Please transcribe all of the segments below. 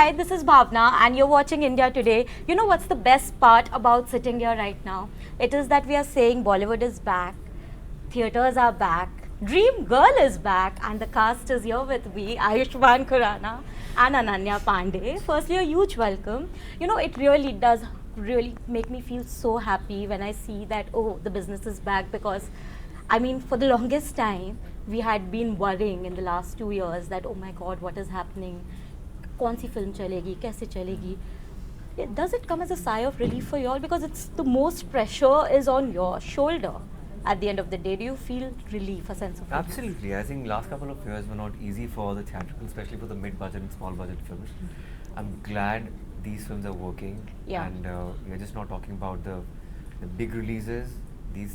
Hi, this is Bhavna and you're watching India Today. You know what's the best part about sitting here right now? It is that we are saying Bollywood is back, theatres are back, Dream Girl is back, and the cast is here with me, Ayushmann Khurrana and Ananya Panday. Firstly, a huge welcome. You know, it really does really make me feel so happy when I see that, oh, the business is back, because I mean, for the longest time, we had been worrying in the last 2 years that, oh my God, what is happening? कौन सी film चलेगी, कैसे चलेगी? Does it come as a sigh of relief for you all? Because it's the most pressure is on your shoulder at the end of the day. Do you feel relief, a sense of relief? Absolutely. I think last couple of years were not easy for the theatrical, especially for the mid-budget and small-budget films. I'm glad these films are working, and we're just not talking about the big releases. The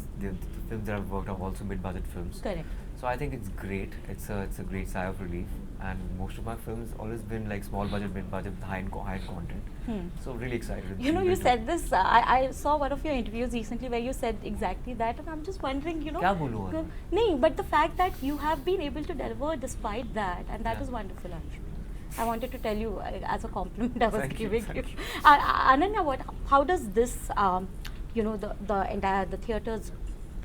films that I've worked on are also mid-budget films. Correct. So I think it's great. It's a great sigh of relief. And most of my films always been like small budget, mid budget, high-end content. So really excited. You know, you said this. I saw one of your interviews recently where you said exactly that, and I'm just wondering, you know. क्या बोलूँ मैं? No, but the fact that you have been able to deliver despite that, and that is wonderful, Ayushmann. I wanted to tell you as a compliment I was giving you. Ananya, how does this, you know, the theatres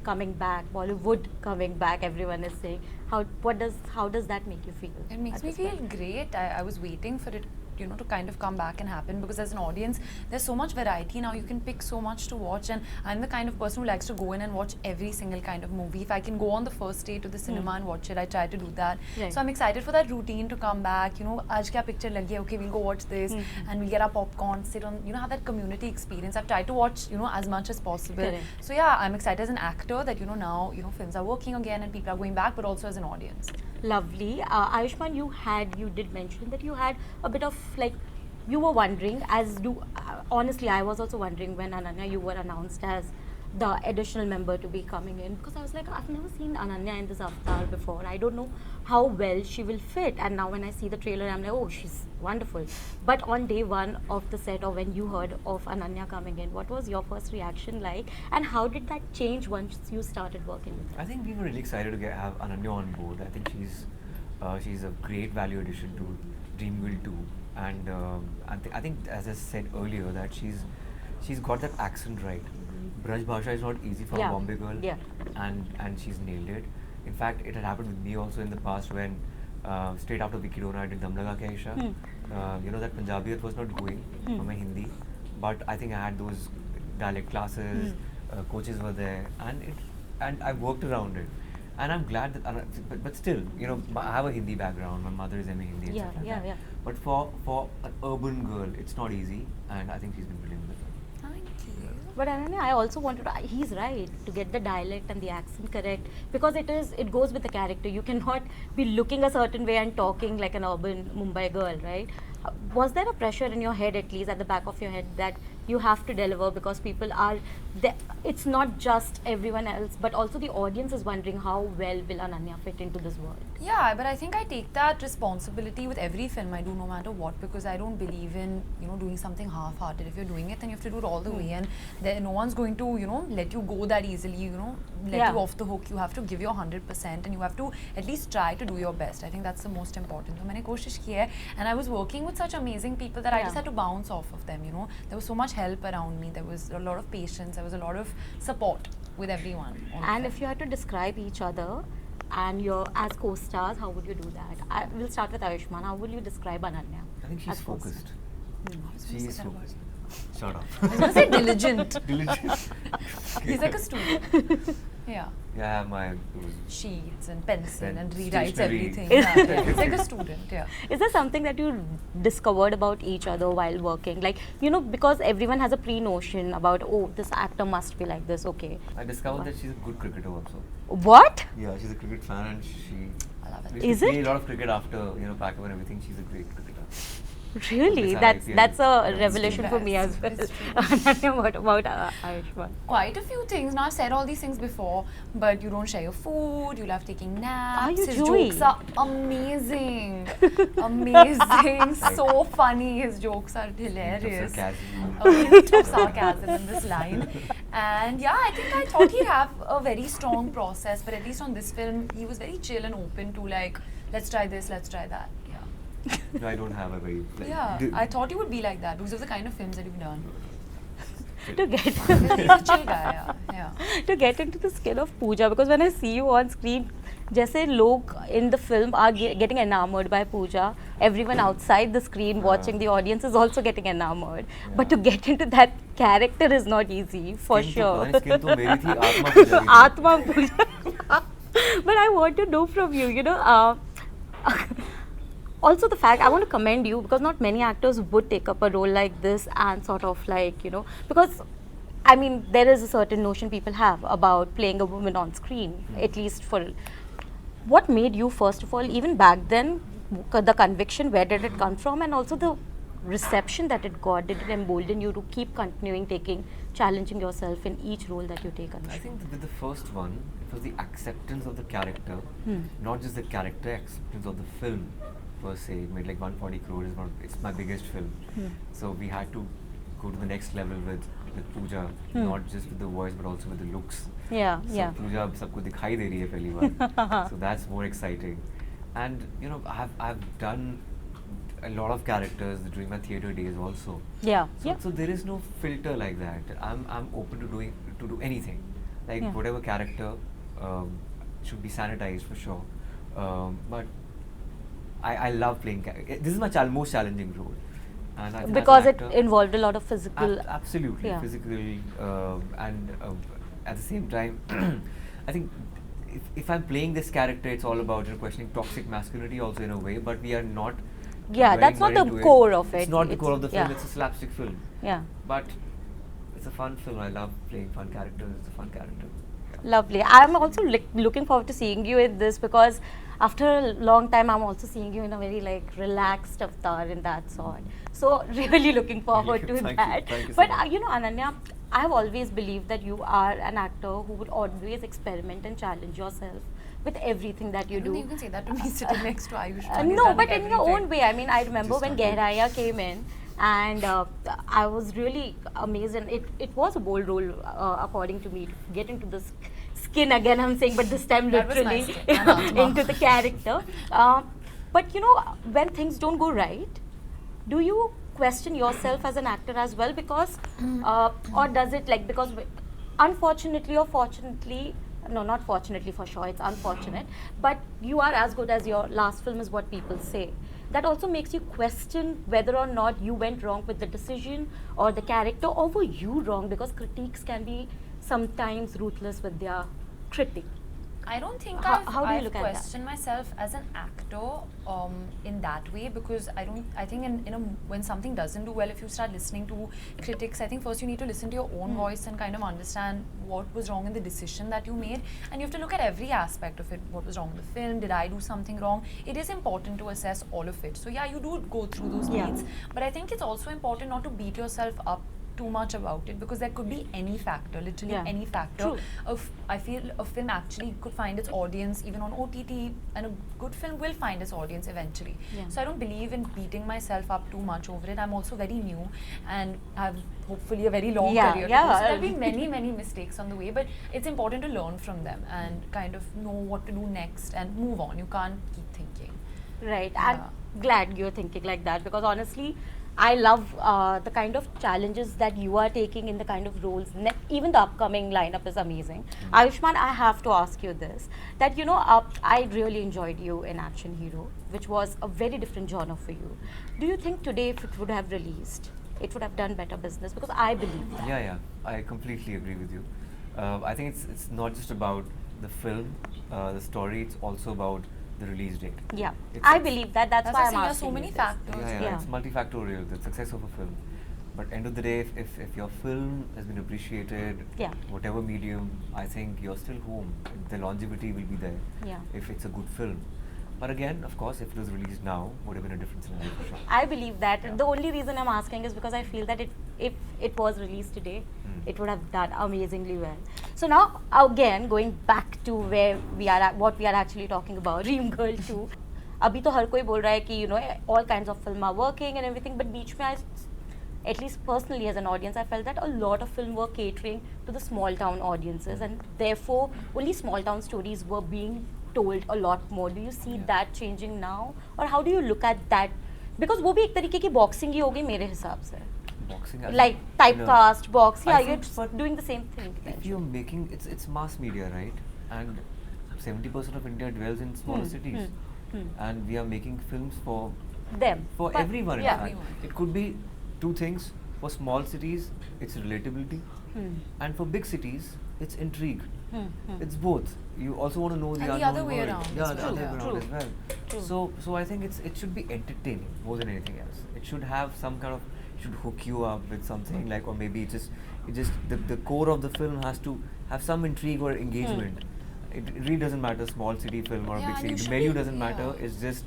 coming back, Bollywood coming back, everyone is saying, how does that make you feel? It makes me feel great. I was waiting for it, you know, to kind of come back and happen, because as an audience there's so much variety now. You can pick so much to watch, and I'm the kind of person who likes to go in and watch every single kind of movie. If I can go on the first day to the cinema and watch it, I try to do that. Right. So I'm excited for that routine to come back. You know, aaj kya picture lagi hai, okay, we'll go watch this, and we'll get our popcorn, sit on, you know, have that community experience. I've tried to watch, you know, as much as possible. Correct. So yeah, I'm excited as an actor that, you know, now, you know, films are working again and people are going back, but also as an audience. Lovely. Ayushmann, you did mention that you had a bit of like, you were wondering, honestly, I was also wondering when Ananya, you were announced as the additional member to be coming in, because I was like, I've never seen Ananya in this avatar before. I don't know how well she will fit. And now when I see the trailer, I'm like, oh, she's wonderful. But on day one of the set, or when you heard of Ananya coming in, what was your first reaction like? And how did that change once you started working with her? I think we were really excited to have Ananya on board. I think she's a great value addition to Dream Girl 2. And I think, as I said earlier, that she's got that accent right. Braj Bhasha is not easy for a Bombay girl, and she's nailed it. In fact, it had happened with me also in the past when straight after Vicky Dona I did Dam Laga Ke Aisha. You know, that Punjabiyat was not going for my Hindi, but I think I had those dialect classes, coaches were there, and I worked around it. And I'm glad that, but still, you know, I have a Hindi background. My mother is MA Hindi, and stuff like that. But for an urban girl, it's not easy, and I think she's been brilliant with it. Thank you. But Ananya, I also wanted to, he's right, to get the dialect and the accent correct, because it goes with the character. You cannot be looking a certain way and talking like an urban Mumbai girl, right? Was there a pressure in your head, at least at the back of your head, that you have to deliver, because people are there? It's not just everyone else, but also the audience is wondering how well will Ananya fit into this world. Yeah, but I think I take that responsibility with every film I do, no matter what, because I don't believe in, you know, doing something half-hearted. If you're doing it, then you have to do it all the way, and no one's going to, you know, let you go that easily, you know, let you off the hook. You have to give your 100%, and you have to at least try to do your best. I think that's the most important. So, I koshish ki hai, and I was working with such amazing people that I just had to bounce off of them, you know. There was so much help around me. There was a lot of patience. There was a lot of support with everyone. And if you had to describe each other and as co-stars, how would you do that? We'll start with Ayushmann. How will you describe Ananya? I think she's focused. She is focused. Shut up. I was going to say diligent. Diligent. He's like a student. Yeah. Yeah, I have my sheets and pencil and rewrites stationery. everything. Yeah. He's like a student, yeah. Is there something that you discovered about each other while working? Like, you know, because everyone has a pre-notion about, oh, this actor must be like this, okay. I discovered that she's a good cricketer also. What? Yeah, she's a cricket fan, and she I love it. Is play it? a lot of cricket after, you know, Paco and everything. She's a great cricketer. Really? Besides That's a IPL. revelation for me as well. Ananya, what about Ayushmann? Quite a few things. Now, I've said all these things before, but you don't share your food, you love taking naps. Are you His Jewy? jokes are amazing. Amazing. So funny. His jokes are hilarious. Sarcasm. A hint of sarcasm in this line. And yeah, I think I thought he'd have a very strong process, but at least on this film, he was very chill and open to like, let's try this, let's try that. Yeah. No, I don't have a very. Yeah, I thought you would be like that because of the kind of films that you've done. To get He's a chill guy, yeah. to get into the skin of Pooja, because when I see you on screen, जैसे लोग in the film are getting enamored by Pooja, everyone outside the screen watching the audience is also getting enamored. But to get into that character is not easy, for sure. Skin तो मेरी थी, आत्मा पूजा की थी. Atma Pooja. But I want to know from you, also the fact, I want to commend you because not many actors would take up a role like this and sort of like, because I mean, there is a certain notion people have about playing a woman on screen, at least for. What made you, first of all, even back then, the conviction, where did it come from, and also the reception that it got? Did it embolden you to keep continuing challenging yourself in each role that you take? I think with the first one, it was the acceptance of the character, not just the character, acceptance of the film per se. It made like 140 crores, it's my biggest film. So we had to go to the next level with Pooja, not just with the voice but also with the looks. Yeah, so yeah. Pooja अब सबको दिखाई दे रही है पहली बार. So that's more exciting. And I've done a lot of characters during my theatre days also. Yeah, So there is no filter like that. I'm open to do anything. Like whatever character should be sanitized for sure. But I love playing characters. This is my most challenging role. And I think Because as an it actor, involved a lot of physical. absolutely Yeah. physical, and at the same time, I think if I'm playing this character, it's all about questioning toxic masculinity also in a way, but we are not. Yeah, that's not the into core of it. It's not the core of the film. yeah. It's a slapstick film, Yeah. but it's a fun film. I love playing fun characters. It's a fun character. Lovely. I'm also looking forward to seeing you in this because after a long time, I'm also seeing you in a very relaxed avatar in that sort. So really looking forward to Thank that. you. Thank you so But much. Ananya, I have always believed that you are an actor who would always experiment and challenge yourself with everything that you I don't do. think you can say that to me sitting next to Ayushmann. He's No, done but in your everything. own way. I mean, I remember Just when started. Gehraiya came in, and I was really amazed. And it was a bold role, according to me, to get into this skin again. I'm saying, but this time That was literally my skin, and Atma. into the character. But when things don't go right, do you question yourself as an actor as well? Because, or does it because unfortunately or fortunately. No, not fortunately for sure, it's unfortunate. But you are as good as your last film is what people say. That also makes you question whether or not you went wrong with the decision or the character, or were you wrong, because critiques can be sometimes ruthless with their critique. I don't think How do you I've look at that? questioned myself as an actor in that way, because I think when something doesn't do well, if you start listening to critics, I think first you need to listen to your own voice and kind of understand what was wrong in the decision that you made, and you have to look at every aspect of it. What was wrong with the film? Did I do something wrong? It is important to assess all of it. So yeah, you do go through those Yeah. beats, but I think it's also important not to beat yourself up too much about it, because there could be any factor, literally Yeah. any factor. True. I feel a film actually could find its audience even on OTT, and a good film will find its audience eventually. Yeah. So I don't believe in beating myself up too much over it. I'm also very new and have hopefully a very long Yeah, career. yeah. To go. So there'll be many mistakes on the way, but it's important to learn from them and kind of know what to do next and move on. You can't keep thinking. Right, Yeah. and glad you're thinking like that, because honestly, I love the kind of challenges that you are taking in the kind of roles. Even the upcoming lineup is amazing. Ayushmann, I have to ask you this, that I really enjoyed you in Action Hero, which was a very different genre for you. Do you think today, if it would have released, it would have done better business? Because I believe that. Yeah, I completely agree with you. I think it's not just about the film, the story. It's also about the release date. Yeah, It's- I believe that. That's That's why why I'm there are asking so many you this. factors. Yeah, it's multifactorial, the success of a film. But end of the day, if your film has been appreciated, Yeah. whatever medium, I think you're still home. The longevity will be there Yeah. if it's a good film. But again, of course, if it was released now, would have been a different scenario for sure. I believe that. Yeah. The only reason I'm asking is because I feel that if it was released today, it would have done amazingly well. So now, again, going back to where we are at, what we are actually talking about, Dream Girl 2. अभी तो हर कोई बोल रहा है कि all kinds of film are working and everything, but बीच में at least personally as an audience, I felt that a lot of film were catering to the small town audiences, and therefore only small town stories were being told a lot more. Do you see that changing now, or how do you look at that? Because वो भी एक तरीके की boxing ही होगी मेरे हिसाब से. Boxing, Like typecast, box. Yeah, I you're think, just but doing the same thing. if you're making, it's mass media, right? And 70% of India dwells in smaller cities, and we are making films for Them. But- everyone. yeah. In fact. It could be two things. For small cities, it's relatability, and for big cities, it's intrigue. It's both. You also want to know the And the unknown other way world. around Yeah, as the well, other yeah. way around as well. So I think it should be entertaining more than anything else. It should have some kind of, should hook you up with something like, or maybe it just the core of the film has to have some intrigue or engagement. It really doesn't matter, small city film or a Yeah, big and city. you The should menu be- doesn't matter. yeah. It's just,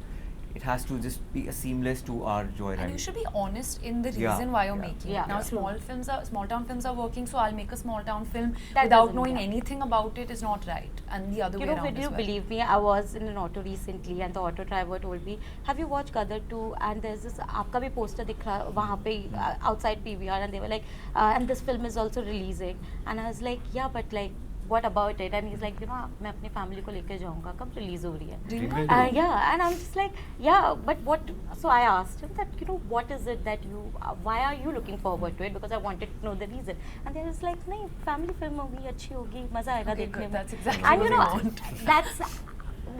it has to just be a seamless to our joyride. And you should be honest in the Yeah, reason why you're yeah. making Yeah. it. Now, Yeah. small town films are working, so I'll make a small town film That without doesn't- knowing yeah. anything about it is not right. And the other You way know, around would as you well. believe me? I was in an auto recently, and the auto driver told me, "Have you watched Gadar 2?" And there's this, आपका भी poster दिख रहा है वहाँ पे outside PVR, and they were like, and this film is also releasing. And I was like, yeah, but like, what about it? And he's like, you know, मैं अपनी family को लेके जाऊँगा. कब release हो रही है? Dream Girl 2. Yeah, and I'm just like, yeah, but what? So I asked him that, you know, what is it that you, why are you looking forward to it? Because I wanted to know the reason. And they was like, नहीं, family film होगी, अच्छी होगी, मजा आएगा Okay, देखने good. में. That's exactly And you what know, I want. that's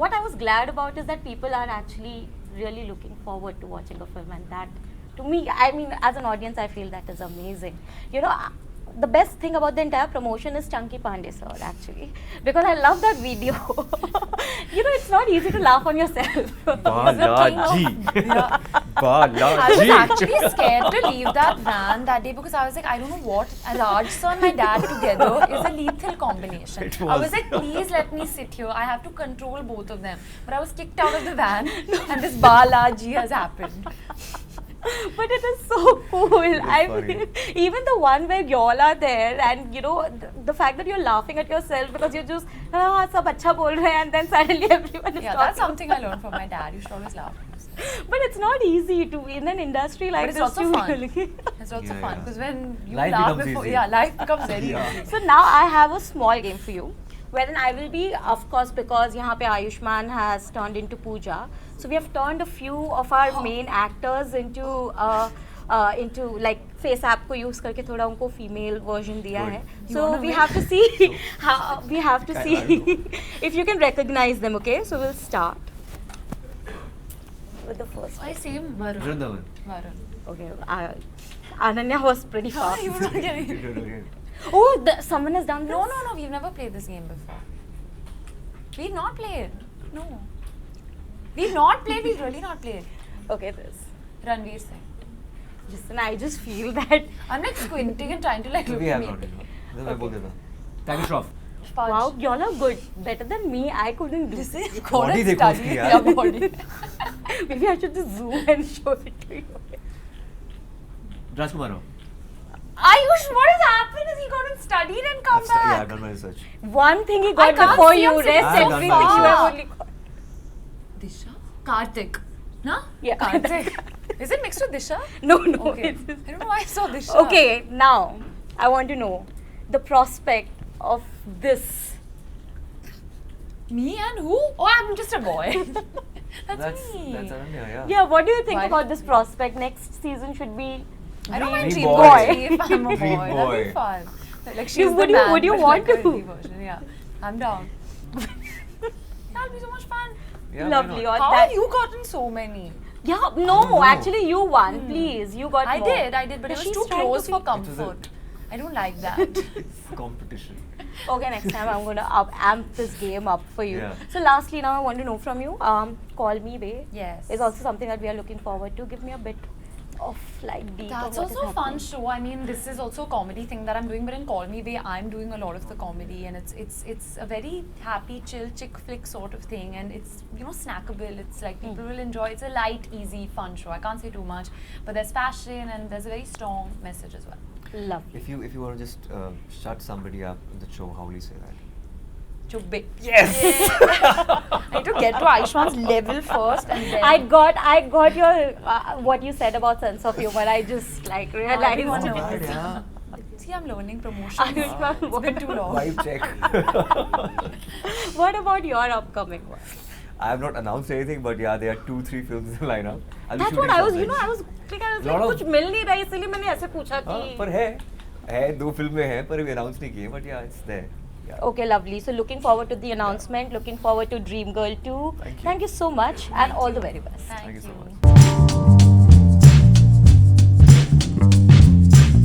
what I was glad about, is that people are actually really looking forward to watching a film, and that, to me, I mean, as an audience, I feel that is amazing. You know, the best thing about the entire promotion is Chunky Pandey sir, actually, because I love that video. You know, it's not easy to laugh on yourself. Balaji. I was Balaji. actually scared to leave that van that day because I was like, I don't know what, and Raj sir and my dad together is a lethal combination. It I was. was like, please let me sit here. I have to control both of them. But I was kicked out of the van and this Balaji has happened. But it is so cool. I funny. mean, even the one where y'all are there, and you know, the fact that you're laughing at yourself because you're just, सब अच्छा बोल रहे हैं, and then suddenly everyone is Yeah, talking. that's something I learned from my dad. You should always laugh. But it's not easy to, in an industry like But it's this, lots of to fun. really- It's lots of Yeah, fun yeah. because when you Life laugh becomes before, easy. yeah, life becomes very Yeah. easy. So now I have a small game for you, wherein I will be, of course, because यहाँ पे Ayushmann has turned into Pooja. So we have turned a few of our main actors into like face app को use करके थोड़ा उनको female version दिया Good. है. You So wanna we win? have to see how we have to I see don't know. if you can recognize them. Okay, so we'll start with the first. I same Varun. Vrindavan. Varun. Okay, Ananya was pretty fast. You were not getting Oh, someone has done this? No, we've never played this game before. We've not played. No. We've not played, we've really not played. Okay, this. Ranveer Singh. Listen, I just feel that. I'm like squinting and trying to like look We at have me. not. मैं बोल देता. Thank you, Shroff. Fudge. Wow, y'all are good. Better than me. I couldn't do This this. is Body Khurrana देखो study. उसकी यार. Yeah, body. Maybe I should just zoom and show it to you. Rajkumar Rao. Ayush, what has happened is he gone and studied and come Yeah, I've back. done my research. One thing he I got can't before see you, him sitting rest so everything far. you have only got. Disha? Karthik. No? Yeah. Karthik. Is it mixed with Disha? No, no. Okay. it's- I don't know why I saw Disha. Okay, now I want to know the prospect of this. Me and who? Oh, I'm just a boy. That's me. That's Ananya, yeah. Yeah, what do you think Why? about this prospect? Next season should be. I don't mind Dream Dream boy. Boy if I'm a boy. Dream That'd boy. be fun. Like she's You- the would you- man, would you but want like a to? indie version. Yeah, I'm down. That'll be so much fun. Yeah, why Lovely. not? Or How that- have you gotten so many? Yeah, don't no, know. actually you won. Please, you got I more. did, but it But was she's too trying to close for be- comfort. I don't like that. It's competition. Okay, next time I'm gonna amp this game up for you. Yeah. So lastly, now I want to know from you. Call Me Bae Yes. is also something that we are looking forward to. Give me a bit of like beat. That's of what is also a fun happening. show. I mean, this is also a comedy thing that I'm doing, but in Call Me Bae, I'm doing a lot of the comedy, and it's a very happy, chill, chick flick sort of thing, and it's snackable. It's like people will enjoy. It's a light, easy, fun show. I can't say too much, but there's passion and there's a very strong message as well. Lovely. If you were to just shut somebody up in the show, how will you say that? Chubbe. Yes. I need to get to Ayushmann's level first, and then I got your what you said about sense of humor. I just like realized. everyone Not knows. bad, yeah. See, I'm learning promotion. Ayushmann, It's been too long. Vibe check. What about your upcoming one? I have not announced anything, but yeah, there are 2-3 films in the lineup. I'll be That's what shooting I was, some you know, things. I was like Lot of- कुछ मिल नहीं रहा इसलिए मैंने ऐसे पूछा हाँ, कि पर है 2 फिल्में हैं पर अभी अनाउंस नहीं किए, but yeah, it's there. Yeah. Okay, lovely. So looking forward to the announcement. Looking forward to Dream Girl 2. Thank you. Thank you so much and all the very best. Thank you so much.